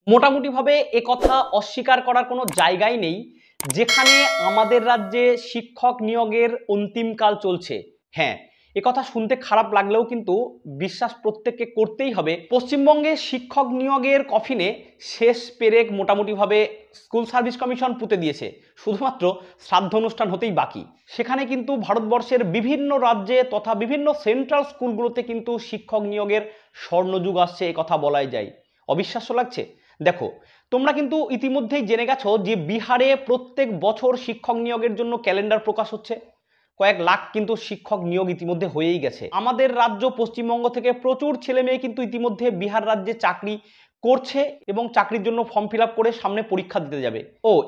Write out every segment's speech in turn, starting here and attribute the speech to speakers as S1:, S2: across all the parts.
S1: মোটামুটিভাবে একথা অস্বীকার করার কোনো জায়গাই নেই, যেখানে আমাদের রাজ্যে শিক্ষক নিয়োগের অন্তিমকাল চলছে। হ্যাঁ, একথা শুনতে খারাপ লাগলেও কিন্তু বিশ্বাস প্রত্যেককে করতেই হবে, পশ্চিমবঙ্গে শিক্ষক নিয়োগের কফিনে শেষ পেরেক মোটামুটিভাবে স্কুল সার্ভিস কমিশন পুঁতে দিয়েছে। শুধুমাত্র শ্রাদ্ধ অনুষ্ঠান হতেই বাকি। সেখানে কিন্তু ভারতবর্ষের বিভিন্ন রাজ্যে তথা বিভিন্ন সেন্ট্রাল স্কুলগুলোতে কিন্তু শিক্ষক নিয়োগের স্বর্ণযুগ আসছে, একথা বলাই যায়। অবিশ্বাস্য লাগছে? দেখো, তোমরা কিন্তু ইতিমধ্যেই জেনে গেছো যে বিহারে প্রত্যেক বছর শিক্ষক নিয়োগের জন্য ক্যালেন্ডার প্রকাশ হচ্ছে। কয়েক লাখ কিন্তু শিক্ষক নিয়োগ ইতিমধ্যে হয়েই গেছে। আমাদের রাজ্য পশ্চিমবঙ্গ থেকে প্রচুর ছেলে মেয়ে কিন্তু ইতিমধ্যে বিহার রাজ্যে চাকরি করছে এবং চাকরির জন্য ফর্ম ফিল আপ করে সামনে পরীক্ষা দিতে যাবে।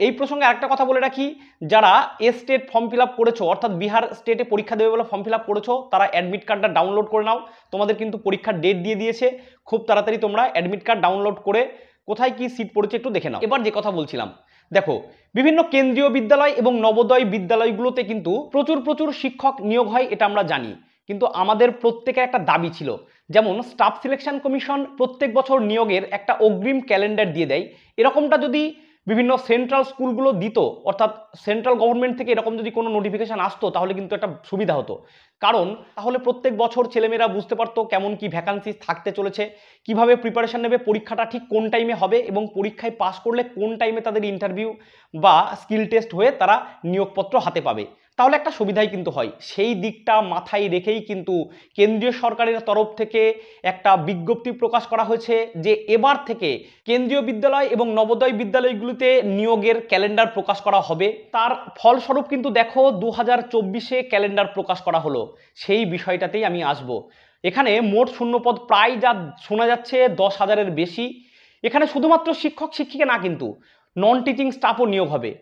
S1: এই প্রসঙ্গে আরেকটা কথা বলে রাখি, যারা স্টেট ফর্ম ফিল আপ করেছো, অর্থাৎ বিহার স্টেটে পরীক্ষা দেবে বলে ফর্ম ফিল আপ করেছো, তারা অ্যাডমিট কার্ডটা ডাউনলোড করে নাও। তোমাদের কিন্তু পরীক্ষার ডেট দিয়ে দিয়েছে, খুব তাড়াতাড়ি তোমরা অ্যাডমিট কার্ড ডাউনলোড করে কোথায় কি সিট পড়েছে একটু দেখে নাও। এবার যে কথা বলছিলাম, দেখো, বিভিন্ন কেন্দ্রীয় বিদ্যালয় এবং নবোদয় বিদ্যালয়গুলোতে কিন্তু প্রচুর প্রচুর শিক্ষক নিয়োগ হয়, এটা আমরা জানি। কিন্তু আমাদের প্রত্যেকের একটা দাবি ছিল, যেমন স্টাফ সিলেকশন কমিশন প্রত্যেক বছর নিয়োগের একটা অগ্রিম ক্যালেন্ডার দিয়ে দেয়, এরকমটা যদি বিভিন্ন সেন্ট্রাল স্কুলগুলো দিত, অর্থাৎ সেন্ট্রাল গভর্নমেন্ট থেকে এরকম যদি কোনো নোটিফিকেশন আসতো, তাহলে কিন্তু একটা সুবিধা হতো। কারণ তাহলে প্রত্যেক বছর ছেলেমেয়েরা বুঝতে পারতো কেমন কি ভ্যাকান্সি থাকতে চলেছে, কিভাবে প্রিপারেশন নেবে, পরীক্ষাটা ঠিক কোন টাইমে হবে এবং পরীক্ষায় পাস করলে কোন টাইমে তাদের ইন্টারভিউ বা স্কিল টেস্ট হয়ে তারা নিয়োগপত্র হাতে পাবে। তাহলে একটা সুবিধাই কিন্তু হয়। সেই দিকটা মাথায় রেখেই কিন্তু কেন্দ্রীয় সরকারের তরফ থেকে একটা বিজ্ঞপ্তি প্রকাশ করা হয়েছে যে এবার থেকে কেন্দ্রীয় বিদ্যালয় এবং নবোদয় বিদ্যালয়গুলিতে নিয়োগের ক্যালেন্ডার প্রকাশ করা হবে। তার ফলস্বরূপ কিন্তু দেখো 2024-এ ক্যালেন্ডার প্রকাশ করা হলো। সেই বিষয়টাতেই আমি আসব। এখানে মোট শূন্যপদ প্রায় যা শোনা যাচ্ছে 10,000-এর বেশি। এখানে শুধুমাত্র শিক্ষক শিক্ষিকা না, কিন্তু নন টিচিং স্টাফও নিয়োগ হবে।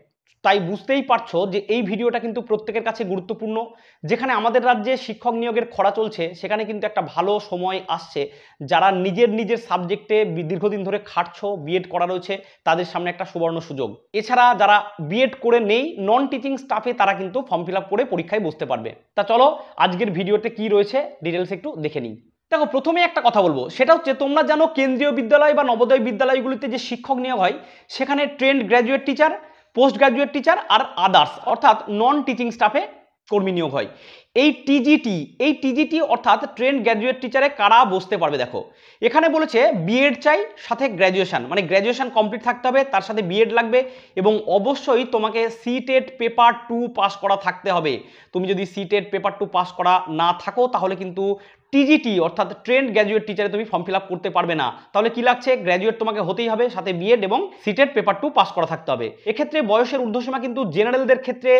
S1: তাই বুঝতেই পারছো যে এই ভিডিওটা কিন্তু প্রত্যেকের কাছে গুরুত্বপূর্ণ। যেখানে আমাদের রাজ্যে শিক্ষক নিয়োগের খরা চলছে, সেখানে কিন্তু একটা ভালো সময় আসছে। যারা নিজের নিজের সাবজেক্টে দীর্ঘদিন ধরে খাটছো, বিএড করা রয়েছে, তাদের সামনে একটা সুবর্ণ সুযোগ। এছাড়া যারা বিএড করে নেই, নন টিচিং স্টাফে, তারা কিন্তু ফর্ম ফিল আপ করে পরীক্ষায় বসতে পারবে। তা চলো আজকের ভিডিওতে কি রয়েছে ডিটেলস একটু দেখে নিই। দেখো, প্রথমে একটা কথা বলবো, সেটা হচ্ছে তোমরা জানো কেন্দ্রীয় বিদ্যালয় বা নবোদয় বিদ্যালয়গুলিতে যে শিক্ষক নিয়োগ হয়, সেখানে trained graduate teacher, post graduate teacher আর আদার্স অর্থাৎ নন টিচিং স্টাফে কর্মী নিয়োগ হয়। এই টিজিটি অর্থাৎ ট্রেন্ড গ্র্যাজুয়েট টিচারে কারা বসতে পারবে? দেখো, এখানে বলেছে বিএড চাই, সাথে গ্র্যাজুয়েশন, মানে গ্র্যাজুয়েশন কমপ্লিট থাকতে হবে, তার সাথে বিএড লাগবে এবং অবশ্যই তোমাকে সিটেট পেপার 2 পাস করা থাকতে হবে। তুমি যদি সিটেট পেপার 2 পাস করা না থাকো, তাহলে কিন্তু টিজিটি অর্থাৎ ট্রেন্ড গ্র্যাজুয়েট টিচারে তুমি ফর্ম ফিল আপ করতে পারবে না। তাহলে কি লাগছে? গ্র্যাজুয়েট তোমাকে হতেই হবে, সাথে বিএড এবং সিটেট পেপার 2 পাস করা থাকতে হবে। এক্ষেত্রে বয়সের ঊর্ধ্বসীমা কিন্তু জেনারেলদের ক্ষেত্রে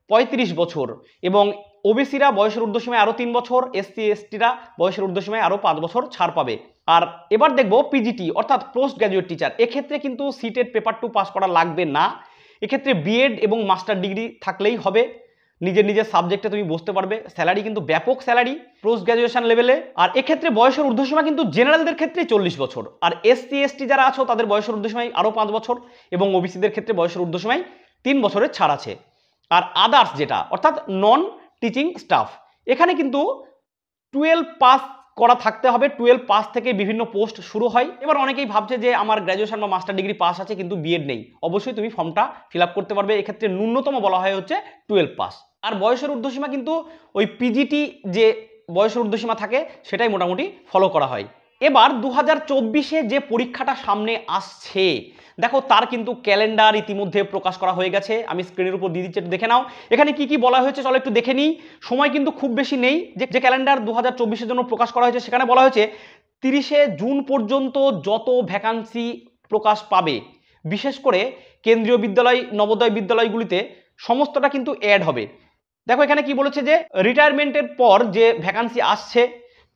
S1: 35 বছর এবং ওবিসিরা বয়সের ঊর্ধ্বসীমায় আরও 3 বছর, এসসি এসটিরা বয়সের ঊর্ধ্বসীমায় আরও 5 বছর ছাড় পাবে। আর এবার দেখবো পিজিটি অর্থাৎ পোস্ট গ্র্যাজুয়েট টিচার, এক্ষেত্রে কিন্তু সিটেট পেপার 2 পাস করা লাগবে না। এক্ষেত্রে বিএড এবং মাস্টার ডিগ্রি থাকলেই হবে। নিজের নিজের সাবজেক্টে তুমি বসতে পারবে। স্যালারি কিন্তু ব্যাপক স্যালারি পোস্ট গ্র্যাজুয়েশন লেভেলে। আর এক্ষেত্রে বয়সের ঊর্ধ্বসীমা কিন্তু জেনারেলদের ক্ষেত্রে 40 বছর, আর এসসি এসটি যারা আছো তাদের বয়সের ঊর্ধ্বসীমায় আরও 5 বছর এবং ওবিসিদের ক্ষেত্রে বয়সের ঊর্ধ্বসীমায় 3 বছরের ছাড় আছে। আর আদার্স যেটা অর্থাৎ নন টিচিং স্টাফ, এখানে কিন্তু 12 পাস করা থাকতে হবে। 12 পাস থেকে বিভিন্ন পোস্ট শুরু হয়। এবার অনেকেই ভাবছে যে আমার গ্র্যাজুয়েশন বা মাস্টার ডিগ্রি পাস আছে কিন্তু বিএড নেই। অবশ্যই তুমি ফর্মটা ফিল আপ করতে পারবে। এক্ষেত্রে ন্যূনতম বলা হয় হচ্ছে 12 পাস। আর বয়সের ঊর্ধ্বসীমা কিন্তু ওই পিজিটি যে বয়সের ঊর্ধ্বসীমা থাকে সেটাই মোটামুটি ফলো করা হয়। এবার 2024-এ যে পরীক্ষাটা সামনে আসছে, দেখো তার কিন্তু ক্যালেন্ডার ইতিমধ্যে প্রকাশ করা হয়ে গেছে। আমি স্ক্রিনের উপর দিয়ে দিচ্ছি, একটু দেখে নাও। এখানে কি কি বলা হয়েছে চলো একটু দেখে নিই। সময় কিন্তু খুব বেশি নেই। যে ক্যালেন্ডার 2024-এর জন্য প্রকাশ করা হয়েছে, সেখানে বলা হয়েছে 30শে জুন পর্যন্ত যত ভ্যাকান্সি প্রকাশ পাবে, বিশেষ করে কেন্দ্রীয় বিদ্যালয় নবোদয় বিদ্যালয়গুলিতে সমস্তটা কিন্তু অ্যাড হবে। দেখো এখানে কি বলেছে যে রিটায়ারমেন্টের পর যে ভ্যাকান্সি আসছে,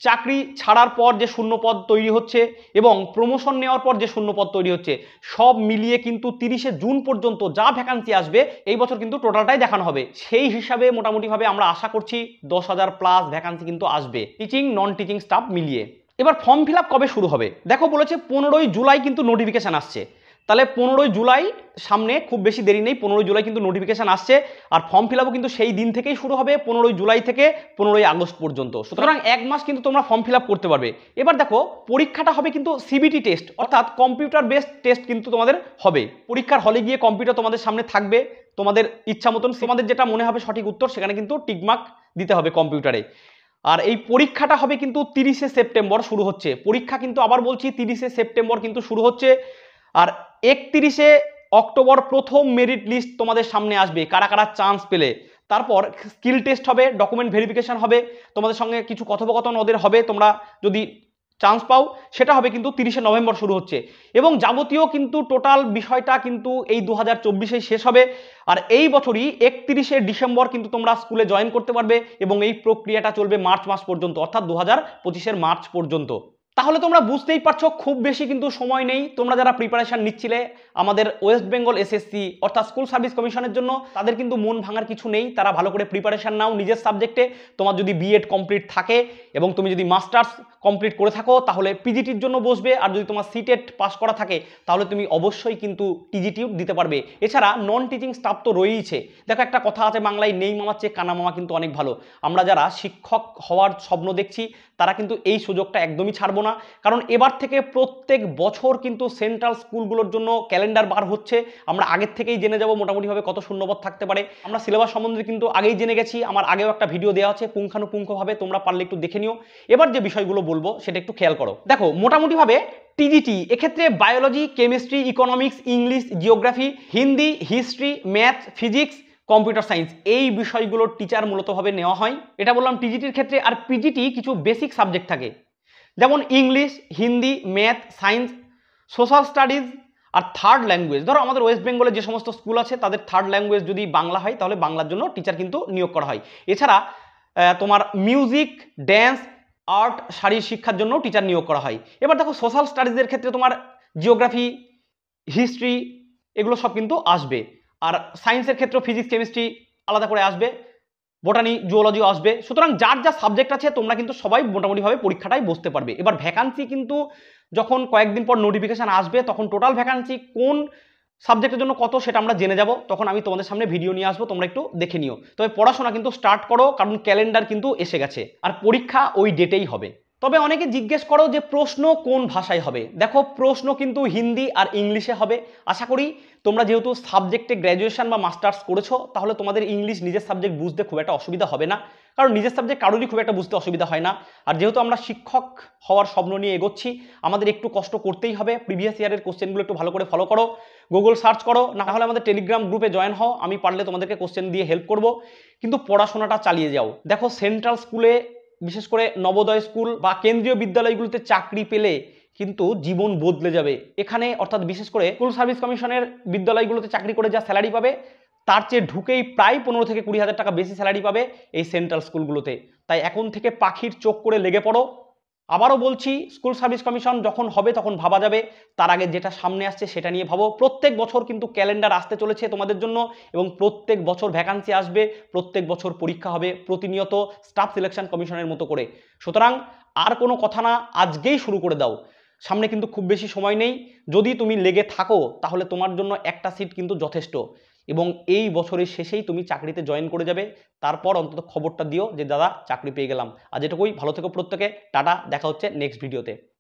S1: চাকরি ছাড়ার পর যে শূন্যপদ তৈরি হচ্ছে এবং প্রমোশন নেওয়ার পর যে শূন্যপদ তৈরি হচ্ছে, সব মিলিয়ে কিন্তু 30শে জুন পর্যন্ত যা ভ্যাকান্সি আসবে এই বছর কিন্তু টোটালটাই দেখানো হবে। সেই হিসাবে মোটামুটিভাবে আমরা আশা করছি 10,000 প্লাস ভ্যাকান্সি কিন্তু আসবে টিচিং নন টিচিং স্টাফ মিলিয়ে। এবার ফর্ম ফিল আপ কবে শুরু হবে? দেখো বলেছে 15ই জুলাই কিন্তু নোটিফিকেশন আসছে। তাহলে 15ই জুলাই সামনে, খুব বেশি দেরি নেই, 15ই জুলাই কিন্তু নোটিফিকেশন আসছে। আর ফর্ম ফিল আপও কিন্তু সেই দিন থেকেই শুরু হবে, 15ই জুলাই থেকে 15ই আগস্ট পর্যন্ত। সুতরাং এক মাস কিন্তু তোমরা ফর্ম ফিল আপ করতে পারবে। এবার দেখো পরীক্ষাটা হবে কিন্তু সিবিটি টেস্ট, অর্থাৎ কম্পিউটার বেসড টেস্ট কিন্তু তোমাদের হবে। পরীক্ষার হলে গিয়ে কম্পিউটার তোমাদের সামনে থাকবে, তোমাদের ইচ্ছা মতন তোমাদের যেটা মনে হবে সঠিক উত্তর সেখানে কিন্তু টিকমার্ক দিতে হবে কম্পিউটারে। আর এই পরীক্ষাটা হবে কিন্তু 30শে সেপ্টেম্বর শুরু হচ্ছে। পরীক্ষা কিন্তু আবার বলছি 30শে সেপ্টেম্বর কিন্তু শুরু হচ্ছে। আর 31শে অক্টোবর প্রথম মেরিট লিস্ট তোমাদের সামনে আসবে, কারা কারা চান্স পেলে। তারপর স্কিল টেস্ট হবে, ডকুমেন্ট ভেরিফিকেশন হবে, তোমাদের সঙ্গে কিছু কথোপকথন ওদের হবে, তোমরা যদি চান্স পাও সেটা হবে কিন্তু 30শে নভেম্বর শুরু হচ্ছে। এবং যাবতীয় কিন্তু টোটাল বিষয়টা কিন্তু এই 2024-এই শেষ হবে। আর এই বছরই 31শে ডিসেম্বর কিন্তু তোমরা স্কুলে জয়েন করতে পারবে, এবং এই প্রক্রিয়াটা চলবে মার্চ মাস পর্যন্ত, অর্থাৎ 2025-এর মার্চ পর্যন্ত। তাহলে তোমরা বুঝতেই পারছো খুব বেশি কিন্তু সময় নেই। তোমরা যারা প্রিপারেশন নিচ্ছিলে আমাদের ওয়েস্ট বেঙ্গল এসএসসি অর্থাৎ স্কুল সার্ভিস কমিশনের জন্য, তাদের কিন্তু মন ভাঙার কিছু নেই। তারা ভালো করে প্রিপারেশন নাও নিজের সাবজেক্টে। তোমার যদি বিএড কমপ্লিট থাকে এবং তুমি যদি মাস্টার্স কমপ্লিট করে থাকো তাহলে পিজিটির জন্য বসবে। আর যদি তোমার সিটেট পাস করা থাকে তাহলে তুমি অবশ্যই কিন্তু টিজিটিও দিতে পারবে। এছাড়া নন টিচিং স্টাফ তো রয়েইছে। দেখো একটা কথা আছে বাংলায়, নেই মামার চেয়ে কানা মামা কিন্তু অনেক ভালো। আমরা যারা শিক্ষক হওয়ার স্বপ্ন দেখছি তারা কিন্তু এই সুযোগটা একদমই ছাড়বো না। কারণ এবার থেকে প্রত্যেক বছর কিন্তু সেন্ট্রাল স্কুলগুলোর জন্য ক্যালেন্ডার বার হচ্ছে। আমরা আগের থেকেই জেনে যাব মোটামুটিভাবে কত শূন্যপদ থাকতে পারে। আমরা সিলেবাস সম্বন্ধে কিন্তু আগেই জেনে গেছি, আমার আগেও একটা ভিডিও দেওয়া আছে পুঙ্খানুপুঙ্খভাবে, তোমরা পারলে একটু দেখে নিও। এবার যে বিষয়গুলো বলবো সেটা একটু খেয়াল করো। দেখো মোটামুটিভাবে টিজিটি এক্ষেত্রে biology, chemistry, economics, English, geography, Hindi, history, math, physics, computer science, এই বিষয়গুলোর টিচার মূলতভাবে নেওয়া হয়। এটা বললাম টিজিটির ক্ষেত্রে। আর পিজিটি কিছু বেসিক সাবজেক্ট থাকে, যেমন English, Hindi, math, science, social studies আর থার্ড ল্যাঙ্গুয়েজ। ধরো আমাদের ওয়েস্ট বেঙ্গলে যে সমস্ত স্কুল আছে তাদের থার্ড ল্যাঙ্গুয়েজ যদি বাংলা হয় তাহলে বাংলার জন্য টিচার কিন্তু নিয়োগ করা হয়। এছাড়া তোমার মিউজিক, ড্যান্স, আর্ট, শারীর শিক্ষার জন্য টিচার নিয়োগ করা হয়। এবার দেখো সোশ্যাল স্টাডিজের ক্ষেত্রে তোমার জিওগ্রাফি, হিস্ট্রি এগুলো সব কিন্তু আসবে। আর সায়েন্সের ক্ষেত্রে ফিজিক্স, কেমিস্ট্রি আলাদা করে আসবে, বোটানি, জুওলজিও আসবে। সুতরাং যার যা সাবজেক্ট আছে তোমরা কিন্তু সবাই মোটামুটিভাবে পরীক্ষাটাই বসতে পারবে। এবার ভ্যাকান্সি কিন্তু যখন কয়েকদিন পর নোটিফিকেশান আসবে তখন টোটাল ভ্যাকান্সি কোন সাবজেক্টের জন্য কত সেটা আমরা জেনে যাব। তখন আমি তোমাদের সামনে ভিডিও নিয়ে আসবো, তোমরা একটু দেখে নিও। তবে পড়াশোনা কিন্তু স্টার্ট করো, কারণ ক্যালেন্ডার কিন্তু এসে গেছে আর পরীক্ষা ওই ডেটেই হবে। তবে অনেকে জিজ্ঞেস করো যে প্রশ্ন কোন ভাষায় হবে। দেখো প্রশ্ন কিন্তু হিন্দি আর ইংলিশে হবে। আশা করি তোমরা যেহেতু সাবজেক্টে গ্র্যাজুয়েশন বা মাস্টার্স করেছো তাহলে তোমাদের ইংলিশ নিজের সাবজেক্ট বুঝতে খুব একটা অসুবিধা হবে না, কারণ নিজের সাবজেক্ট কারোরই খুব একটা বুঝতে অসুবিধা হয় না। আর যেহেতু আমরা শিক্ষক হওয়ার স্বপ্ন নিয়ে এগোচ্ছি আমাদের একটু কষ্ট করতেই হবে। প্রিভিয়াস ইয়ারের কোশ্চেনগুলো একটু ভালো করে ফলো করো, গুগল সার্চ করো, না হলে আমাদের টেলিগ্রাম গ্রুপে জয়েন হও, আমি পারলে তোমাদেরকে কোশ্চেন দিয়ে হেল্প করব। কিন্তু পড়াশোনাটা চালিয়ে যাও। দেখো সেন্ট্রাল স্কুলে, বিশেষ করে নবোদয় স্কুল বা কেন্দ্রীয় বিদ্যালয়গুলোতে চাকরি পেলে কিন্তু জীবন বদলে যাবে। এখানে অর্থাৎ বিশেষ করে স্কুল সার্ভিস কমিশনের বিদ্যালয়গুলোতে চাকরি করে যা স্যালারি পাবে তার চেয়ে ঢুকেই প্রায় 15 থেকে 20 হাজার টাকা বেশি স্যালারি পাবে এই সেন্ট্রাল স্কুলগুলোতে। তাই এখন থেকে পাখির চোখ করে লেগে পড়ো। আবারও বলছি, স্কুল সার্ভিস কমিশন যখন হবে তখন ভাবা যাবে, তার আগে যেটা সামনে আসছে সেটা নিয়ে ভাবো। প্রত্যেক বছর কিন্তু ক্যালেন্ডার আসতে চলেছে তোমাদের জন্য, এবং প্রত্যেক বছর ভ্যাকান্সি আসবে, প্রত্যেক বছর পরীক্ষা হবে প্রতিনিয়ত স্টাফ সিলেকশন কমিশনের মতো করে। সুতরাং আর কোনো কথা না, আজকেই শুরু করে দাও। সামনে কিন্তু খুব বেশি সময় নেই। যদি তুমি লেগে থাকো তাহলে তোমার জন্য একটা সিট কিন্তু যথেষ্ট, এবং এই বছরের শেষেই তুমি চাকরিতে জয়েন করে যাবে। তারপর অন্তত খবরটা দিও যে দাদা চাকরি পেয়ে গেলাম। আজ এটুকুই, ভালো থেকো প্রত্যেকে, টাটা, দেখা হচ্ছে নেক্সট ভিডিওতে।